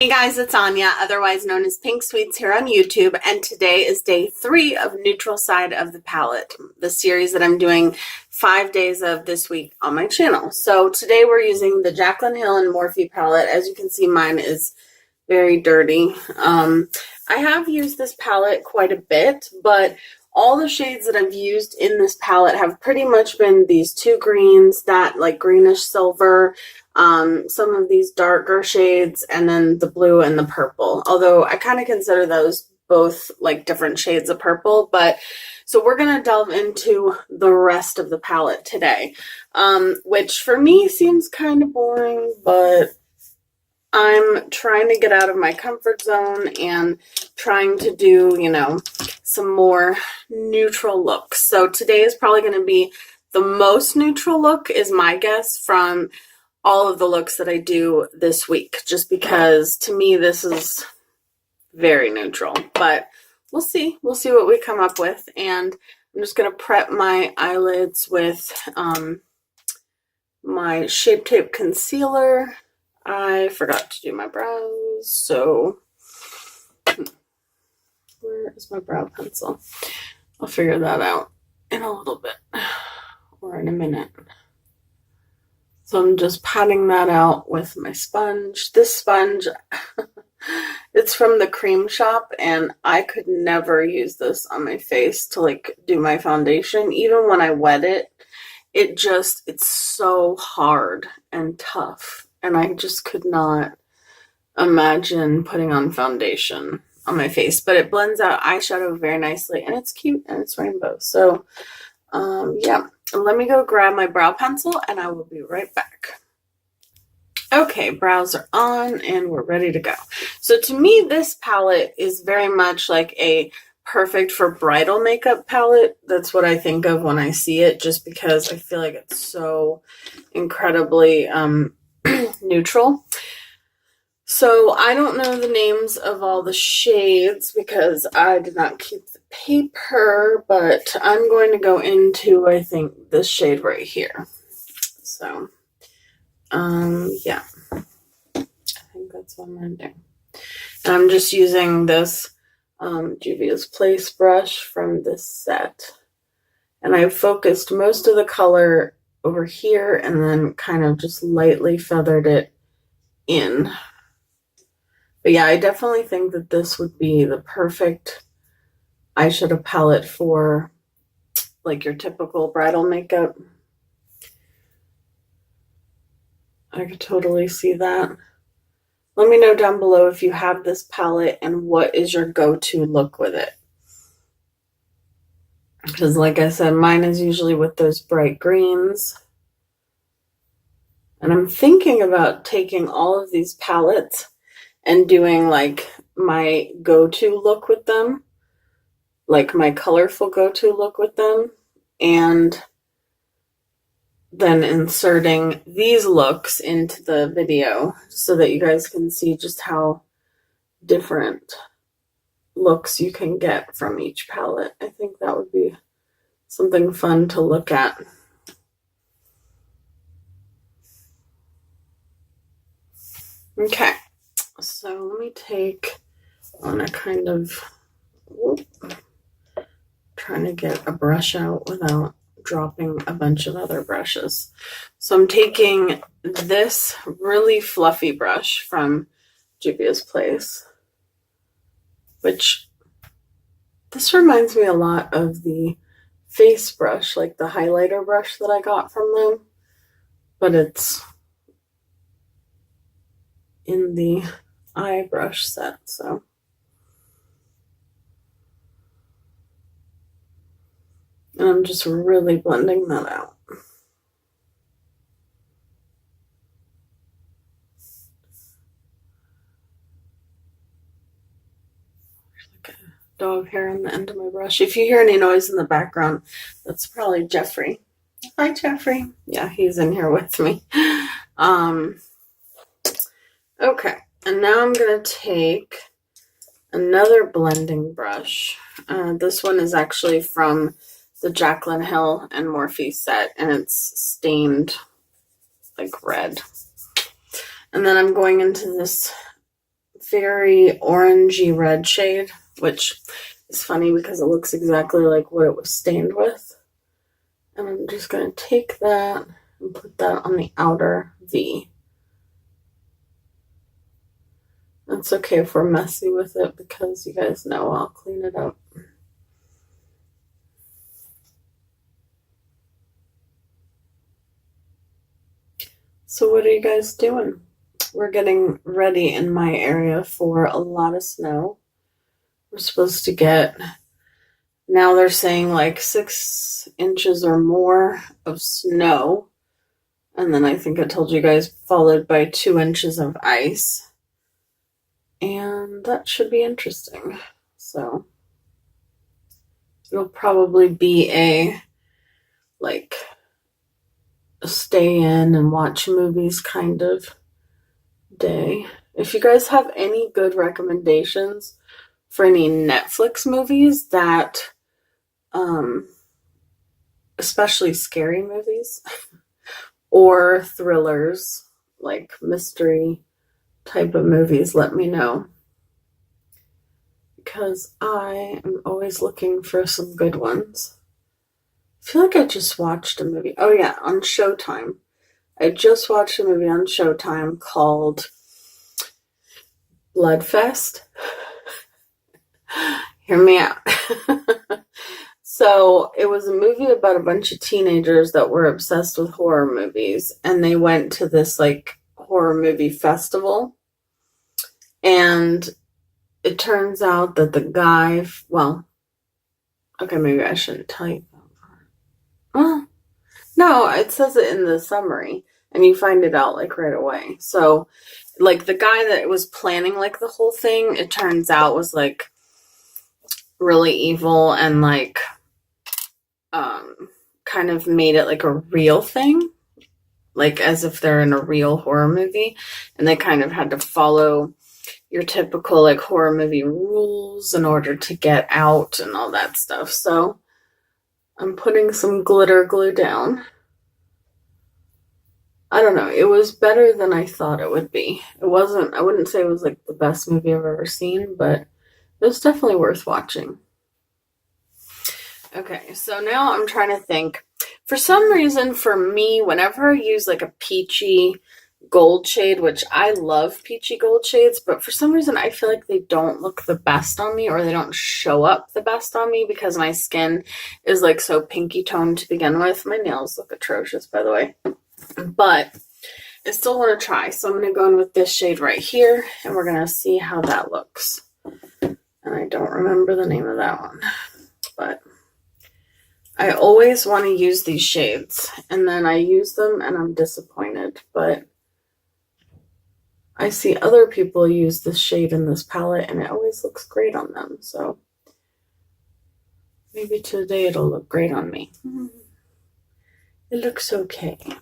Hey guys, it's Anya, otherwise known as Pink Sweets here on YouTube, and today is day 3 of Neutral Side of the Palette, the series that I'm doing 5 days of this week on my channel. So today we're using the Jaclyn Hill Morphe palette. As you can see, mine is very dirty. I have used this palette quite a bit, but all the shades that I've used in this palette have pretty much been these two greens, that like greenish silver, some of these darker shades, and then the blue and the purple. Although I kind of consider those both like different shades of purple, but so we're going to delve into the rest of the palette today, which for me seems kind of boring, but I'm trying to get out of my comfort zone and trying to do, some more neutral looks. So today is probably going to be the most neutral look, is my guess, from all of the looks that I do this week, just because to me this is very neutral, but we'll see what we come up with. And I'm just going to prep my eyelids with my Shape Tape concealer. I forgot to do my brows, so where is my brow pencil? I'll figure that out in a little bit, or in a minute. So I'm just patting that out with my sponge. This sponge, it's from the Cream Shop, and I could never use this on my face to like do my foundation. Even when I wet it, it's so hard and tough, and I just could not imagine putting on foundation on my face. But it blends out eyeshadow very nicely, and it's cute, and it's rainbow. So yeah, let me go grab my brow pencil and I will be right back. Okay, brows are on and we're ready to go. So to me, this palette is very much like a perfect for bridal makeup palette. That's what I think of when I see it, just because I feel like it's so incredibly neutral. So I don't know the names of all the shades because I did not keep the paper, but I'm going to go into, I think, this shade right here. So, yeah, I think that's what I'm going to do. And I'm just using this Juvia's Place brush from this set. And I focused most of the color over here and then kind of just lightly feathered it in. But yeah, I definitely think that this would be the perfect eyeshadow palette for like your typical bridal makeup. I could totally see that. Let me know down below if you have this palette and what is your go-to look with it. Because like I said, mine is usually with those bright greens. And I'm thinking about taking all of these palettes and doing like my go-to look with them, like my colorful go-to look with them, and then inserting these looks into the video so that you guys can see just how different looks you can get from each palette. I think that would be something fun to look at. Okay. So let me take on a kind of, trying to get a brush out without dropping a bunch of other brushes. So I'm taking this really fluffy brush from Juvia's Place, which this reminds me a lot of the face brush, like the highlighter brush that I got from them, but it's in the eye brush set. So and I'm just really blending that out. Like a dog hair on the end of my brush. If you hear any noise in the background, that's probably Jeffrey. Hi, Jeffrey. Yeah, he's in here with me. Okay, and now I'm going to take another blending brush. This one is actually from the Jaclyn Hill Morphe set, and it's stained like red. And then I'm going into this very orangey red shade, which is funny because it looks exactly like what it was stained with. And I'm just going to take that and put that on the outer V. It's okay if we're messy with it because you guys know I'll clean it up. So what are you guys doing? We're getting ready in my area for a lot of snow. We're supposed to get, now they're saying like 6 inches or more of snow. And then I think I told you guys followed by 2 inches of ice. And that should be interesting. So it'll probably be a stay in and watch movies kind of day. If you guys have any good recommendations for any Netflix movies that, especially scary movies or thrillers, like mystery type of movies, let me know. Because I am always looking for some good ones. I feel like I just watched a movie. Oh yeah, on Showtime. I just watched a movie on Showtime called Bloodfest. Hear me out. So it was a movie about a bunch of teenagers that were obsessed with horror movies, and they went to this like horror movie festival. And it turns out that the guy, well, okay, maybe I shouldn't tell you that. Well, no, it says it in the summary, and you find it out like right away. So, like the guy that was planning like the whole thing, it turns out was like really evil and like kind of made it like a real thing, like as if they're in a real horror movie, and they kind of had to follow your typical like horror movie rules in order to get out and all that stuff. So I'm putting some glitter glue down. I don't know, it was better than I thought it would be. It wasn't, I wouldn't say it was like the best movie I've ever seen, but it was definitely worth watching. Okay, so now I'm trying to think. For some reason, for me, whenever I use like a peachy gold shade, which I love peachy gold shades, but for some reason I feel like they don't look the best on me, or they don't show up the best on me because my skin is like so pinky toned to begin with. My nails look atrocious, by the way, but I still want to try. So I'm going to go in with this shade right here, and we're going to see how that looks. And I don't remember the name of that one, but I always want to use these shades, and then I use them and I'm disappointed, but I see other people use this shade in this palette and it always looks great on them, so maybe today it'll look great on me. It looks okay. It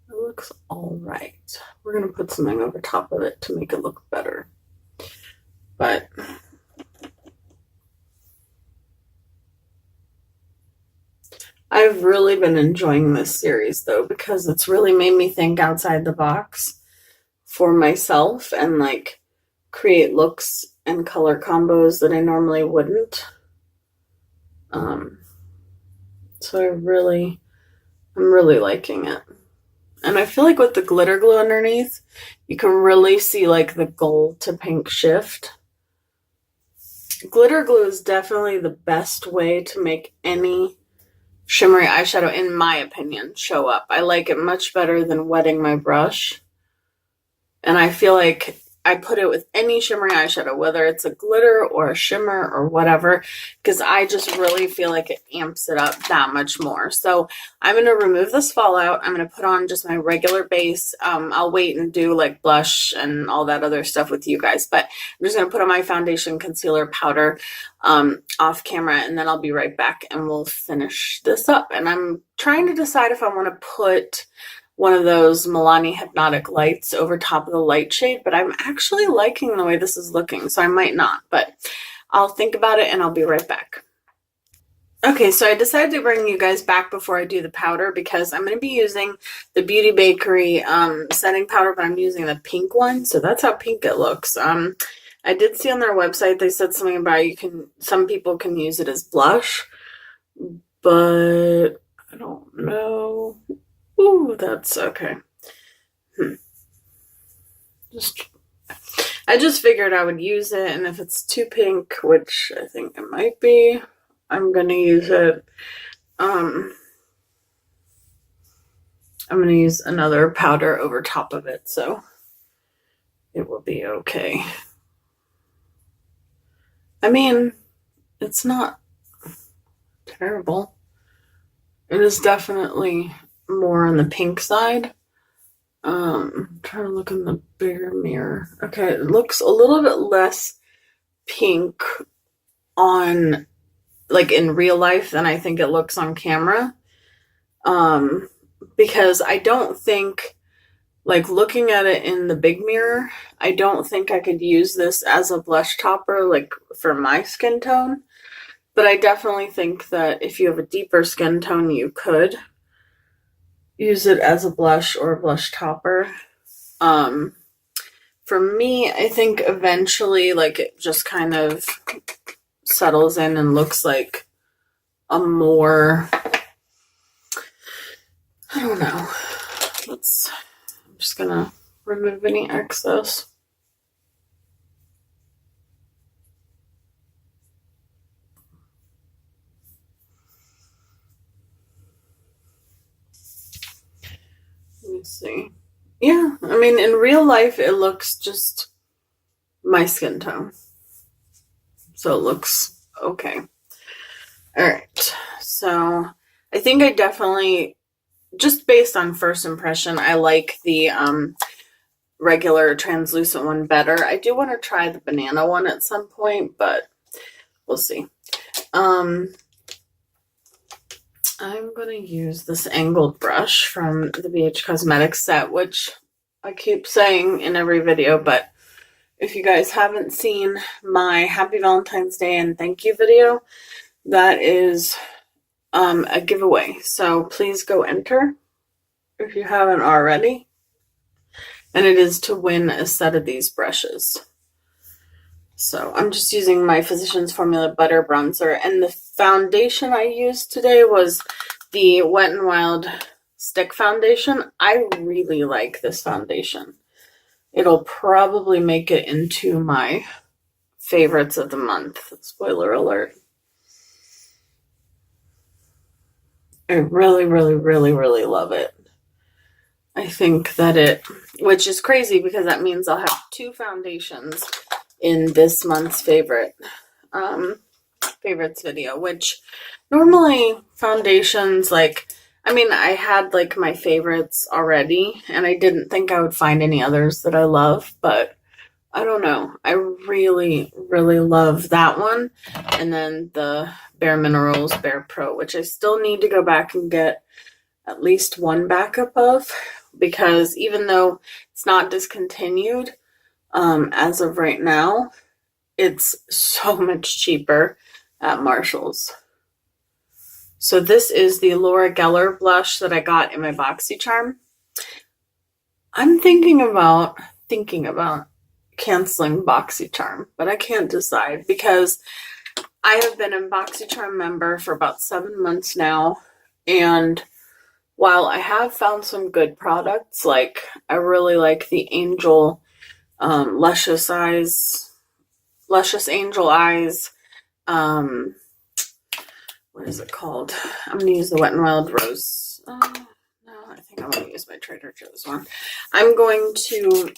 looks all right. We're going to put something over top of it to make it look better. But I've really been enjoying this series though, because it's really made me think outside the box for myself and like create looks and color combos that I normally wouldn't. So I'm really liking it. And I feel like with the glitter glue underneath, you can really see like the gold to pink shift. Glitter glue is definitely the best way to make any shimmery eyeshadow, in my opinion, show up. I like it much better than wetting my brush. And I feel like I put it with any shimmery eyeshadow, whether it's a glitter or a shimmer or whatever, because I just really feel like it amps it up that much more. So I'm going to remove this fallout. I'm going to put on just my regular base. I'll wait and do like blush and all that other stuff with you guys, but I'm just going to put on my foundation, concealer, powder off camera, and then I'll be right back and we'll finish this up. And I'm trying to decide if I want to put one of those Milani hypnotic lights over top of the light shade, but I'm actually liking the way this is looking, so I might not, but I'll think about it and I'll be right back. Okay, so I decided to bring you guys back before I do the powder because I'm going to be using the Beauty Bakery setting powder, but I'm using the pink one, so that's how pink it looks. I did see on their website they said something about some people can use it as blush, but I don't know. Ooh, that's okay. I just figured I would use it, and if it's too pink, which I think it might be, I'm going to use it. I'm going to use another powder over top of it, so it will be okay. I mean, it's not terrible. It is definitely more on the pink side. I'm trying to look in the bigger mirror. Okay, it looks a little bit less pink on, like, in real life than I think it looks on camera. Because I don't think, like, looking at it in the big mirror, I don't think I could use this as a blush topper, like, for my skin tone. But I definitely think that if you have a deeper skin tone, you could use it as a blush or a blush topper. For me, I think eventually, like, it just kind of settles in and looks like a more, I don't know. I'm just gonna remove any excess. Let me see. Yeah, I mean, in real life, it looks just my skin tone. So it looks okay. All right. So I think I definitely, just based on first impression, I like the regular translucent one better. I do want to try the banana one at some point, but we'll see. I'm going to use this angled brush from the BH Cosmetics set, which I keep saying in every video, but if you guys haven't seen my Happy Valentine's Day and thank you video, that is a giveaway. So please go enter if you haven't already. And it is to win a set of these brushes. So I'm just using my Physicians Formula Butter Bronzer. And the foundation I used today was the Wet n Wild Stick Foundation. I really like this foundation. It'll probably make it into my favorites of the month. Spoiler alert. I really, really, really, really love it. I think that which is crazy because that means I'll have 2 foundations in this month's favorites video, which normally foundations, like, I mean, I had like my favorites already and I didn't think I would find any others that I love, but I don't know. I really, really love that one. And then the Bare Minerals Bare Pro, which I still need to go back and get at least one backup of, because even though it's not discontinued as of right now, it's so much cheaper at Marshall's. So this is the Laura Geller blush that I got in my BoxyCharm. I'm thinking about canceling BoxyCharm, but I can't decide because I have been a BoxyCharm member for about 7 months now, and while I have found some good products, like I really like the Angel Luscious Angel Eyes, what is it called? I'm going to use the Wet n Wild Rose. No, I think I'm going to use my Trader Joe's one. I'm going to,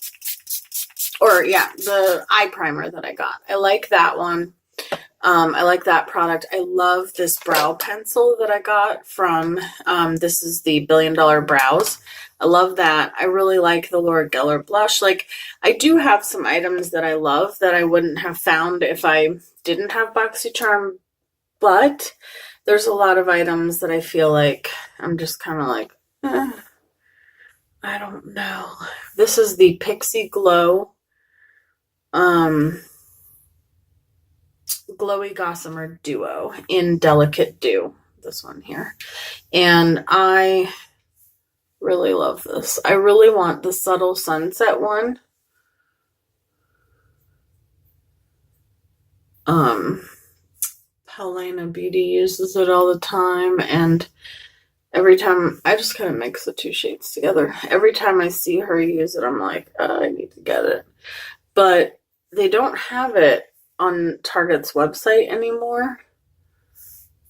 the eye primer that I got. I like that one. I like that product. I love this brow pencil that I got from, this is the Billion Dollar Brows. I love that. I really like the Laura Geller blush. Like, I do have some items that I love that I wouldn't have found if I didn't have BoxyCharm, but there's a lot of items that I feel like I'm just kind of like, I don't know. This is the Pixie Glow Glowy Gossamer Duo in Delicate Dew, this one here. And I really love this. I really want the Subtle Sunset one. Helena Beauty uses it all the time, and every time I just kind of mix the two shades together. Every time I see her use it, I'm like, I need to get it. But they don't have it on Target's website anymore.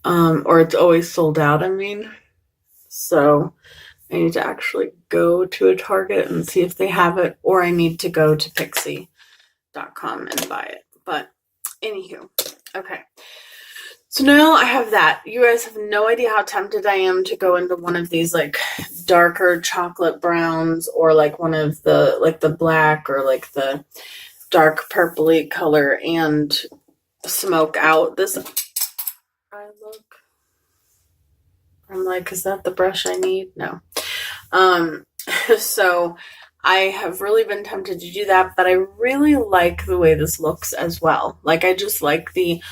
Or it's always sold out, I mean. So I need to actually go to a Target and see if they have it, or I need to go to Pixie.com and buy it. But anywho, okay. So now I have that. You guys have no idea how tempted I am to go into one of these like darker chocolate browns, or like one of the like the black, or like the dark purpley color, and smoke out this. I'm like, is that the brush I need? No. So I have really been tempted to do that, but I really like the way this looks as well. Like, I just like the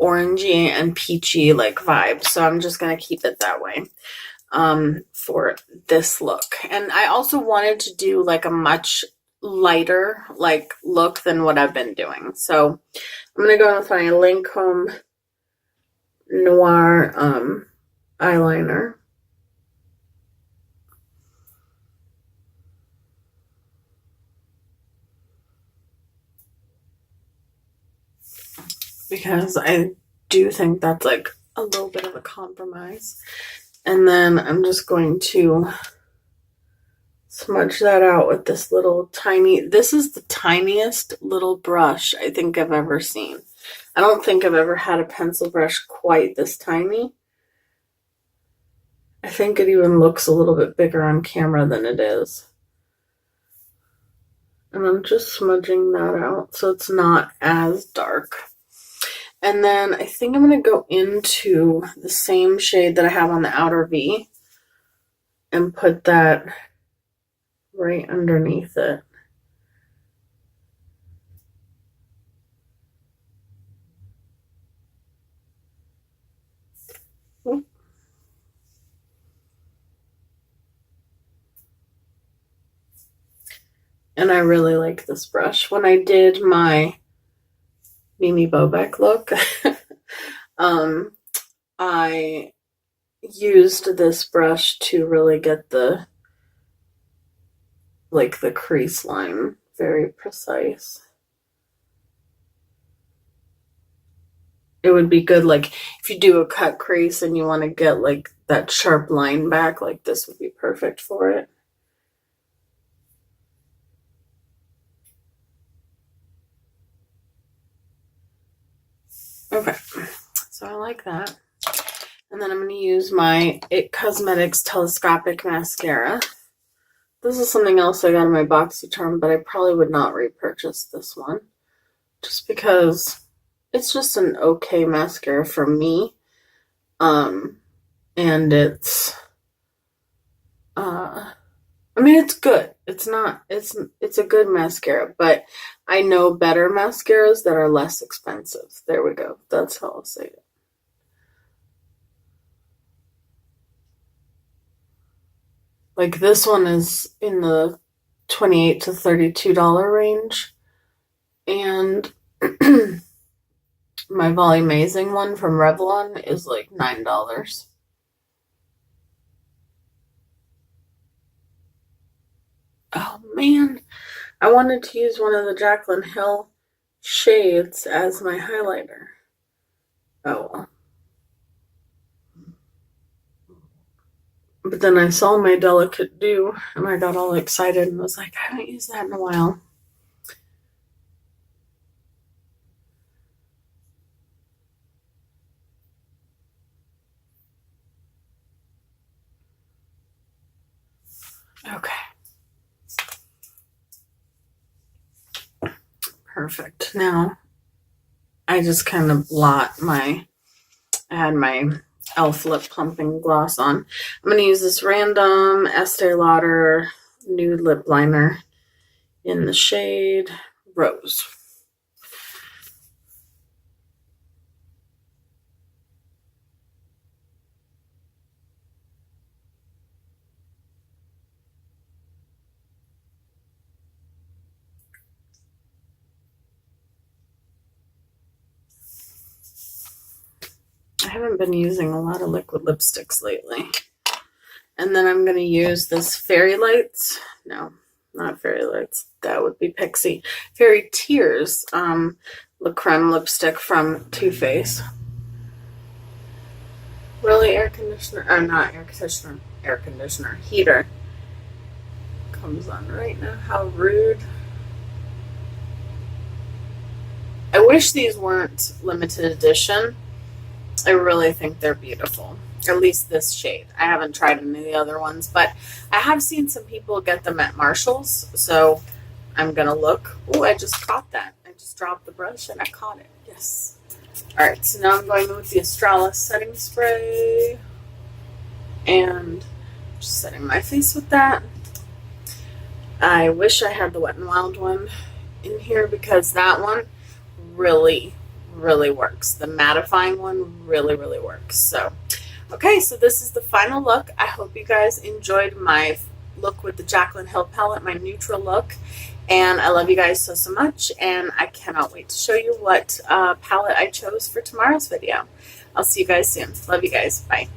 orangey and peachy like vibe. So I'm just going to keep it that way for this look. And I also wanted to do like a much lighter like look than what I've been doing. So I'm going to go with my Lancome Noir eyeliner. Because I do think that's like a little bit of a compromise. And then I'm just going to smudge that out with this little tiny, this is the tiniest little brush I think I've ever seen. I don't think I've ever had a pencil brush quite this tiny. I think it even looks a little bit bigger on camera than it is. And I'm just smudging that out so it's not as dark. And then I think I'm going to go into the same shade that I have on the outer V and put that right underneath it. And I really like this brush. When I did my Mimi Bobek look, I used this brush to really get the crease line very precise. It would be good like if you do a cut crease and you want to get like that sharp line back, like this would be perfect for it. Okay, so I like that. And then I'm going to use my IT Cosmetics Telescopic Mascara. This is something else I got in my BoxyCharm, but I probably would not repurchase this one. Just because it's just an okay mascara for me. And it's, I mean, it's good. It's a good mascara, but I know better mascaras that are less expensive. There we go. That's how I'll say it. Like this one is in the $28 to $32 range. And my Volumazing one from Revlon is like $9. Oh man, I wanted to use one of the Jaclyn Hill shades as my highlighter. Oh well. But then I saw my Delicate Dew and I got all excited and was like, I haven't used that in a while. Okay. Perfect. Now, I just kind of blot I had my e.l.f. lip plumping gloss on. I'm going to use this random Estee Lauder nude lip liner in the shade Rose. haven't been using a lot of liquid lipsticks lately. And then I'm going to use this Fairy Lights. No, not Fairy Lights. That would be Pixie. Fairy Tears La Creme lipstick from Too Faced. Really, air conditioner, or not air conditioner, heater. Comes on right now. How rude. I wish these weren't limited edition. I really think they're beautiful. At least this shade. I haven't tried any of the other ones, but I have seen some people get them at Marshall's, so I'm going to look. Oh, I just caught that. I just dropped the brush and I caught it. Yes. All right, so now I'm going with the Australis setting spray and just setting my face with that. I wish I had the Wet n Wild one in here because that one really works. The mattifying one really works. So, okay, so this is the final look. I hope you guys enjoyed my look with the Jaclyn Hill palette, my neutral look. And I love you guys so much, and I cannot wait to show you what palette I chose for tomorrow's video. I'll see you guys soon. Love you guys. Bye.